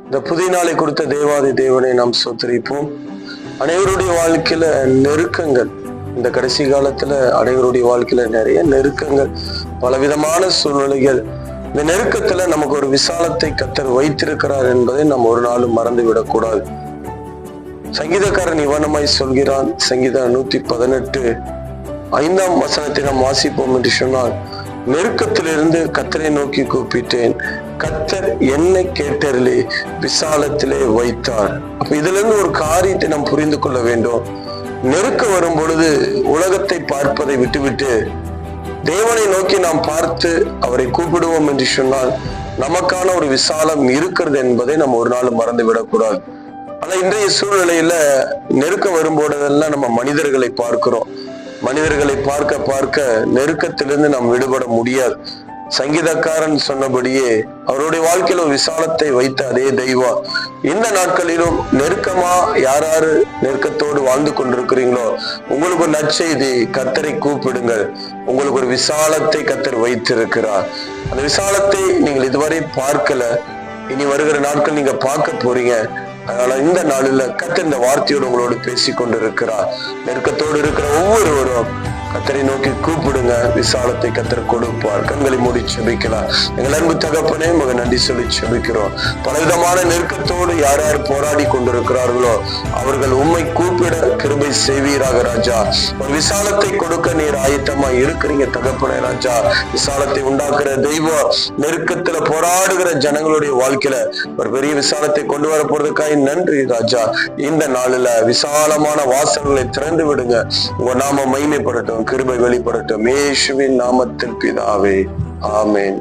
இந்த புதிய நாளை கொடுத்த தேவாதி தேவனை நாம் சோத்தரிப்போம். அனைவருடைய வாழ்க்கையில நெருக்கங்கள், இந்த கடைசி காலத்துல அனைவருடைய வாழ்க்கையில நிறைய நெருக்கங்கள், பலவிதமான சூழ்நிலைகள். இந்த நெருக்கத்துல நமக்கு ஒரு விசாலத்தை கர்த்தர் வைத்திருக்கிறார் என்பதை நாம் ஒரு நாளும் மறந்து விடக்கூடாது. சங்கீதக்காரன் இவனமாய் சொல்கிறான். சங்கீதம் 118:5 நாம் வாசிப்போம் என்று சொன்னால், நெருக்கத்திலிருந்து கர்த்தரை நோக்கி கூப்பிட்டேன், கர்த்தர் என்னை கேட்டருளி விசாலத்திலே வைத்தார். அப்ப இதுல இருந்து ஒரு காரியத்தை நாம் புரிந்து கொள்ள வேண்டும். நெருக்க வரும் பொழுது உலகத்தை பார்ப்பதை விட்டுவிட்டு தேவனை நோக்கி நாம் பார்த்து அவரை கூப்பிடுவோம் என்று சொன்னால் நமக்கான ஒரு விசாலம் இருக்கிறது என்பதை நம்ம ஒரு நாள் மறந்து விடக்கூடாது. ஆனா இன்றைய சூழ்நிலையில நெருக்கம் வரும்போதெல்லாம் நம்ம மனிதர்களை பார்க்கிறோம். மனிதர்களை பார்க்க பார்க்க நெருக்கத்திலிருந்து நாம் விடுபட முடியாது. சங்கீதக்காரன் சொன்னபடியே அவருடைய வாழ்க்கையில ஒரு விசாலத்தை வைத்த அதே தெய்வம் இந்த நாட்களிலும் நெருக்கமா யாராரு நெருக்கத்தோடு வாழ்ந்து கொண்டிருக்கிறீங்களோ, உங்களுக்கு ஒரு நற்செய்தி, கர்த்தரை கூப்பிடுங்கள். உங்களுக்கு ஒரு விசாலத்தை கர்த்தர் வைத்திருக்கிறார். அந்த விசாலத்தை நீங்கள் இதுவரை பார்க்கல, இனி வருகிற நாட்கள் நீங்க பார்க்க போறீங்க. அதனால இந்த நாளில் கர்த்தர் இந்த வார்த்தையோடு உங்களோடு பேசி கொண்டிருக்கிறார். நெருக்கத்தோடு இருக்கிற ஒவ்வொருவரும் கர்த்தரை நோக்கி கூப்பிடுங்க, விசாலத்தை கர்த்தர் கொடுப்பார். கண்களை மூடி செபிக்கலாம். எங்கள் அன்பு தகப்பனே, மக நன்றி சொல்லி செபிக்கிறோம். பலவிதமான நெருக்கத்தோடு யார் யார் போராடி கொண்டிருக்கிறார்களோ அவர்கள் உம்மை கூப்பிட கிருபை செய்வீராக ராஜா. ஒரு விசாலத்தை கொடுக்க நீர் ஆயத்தமா இருக்கிறீங்க தகப்பனே ராஜா. விசாலத்தை உண்டாக்குற தெய்வம் நெருக்கத்துல போராடுகிற ஜனங்களுடைய வாழ்க்கையில ஒரு பெரிய விசாலத்தை கொண்டு வர போறதுக்காக நன்றி ராஜா. இந்த நாளில விசாலமான வாசல்களை திறந்து விடுங்க. உங்க நாம மகிமைப்படட்டும், கிருபை வெளிப்படட்டும். இயேசுவின் நாமத்தில் பிதாவே, ஆமென்.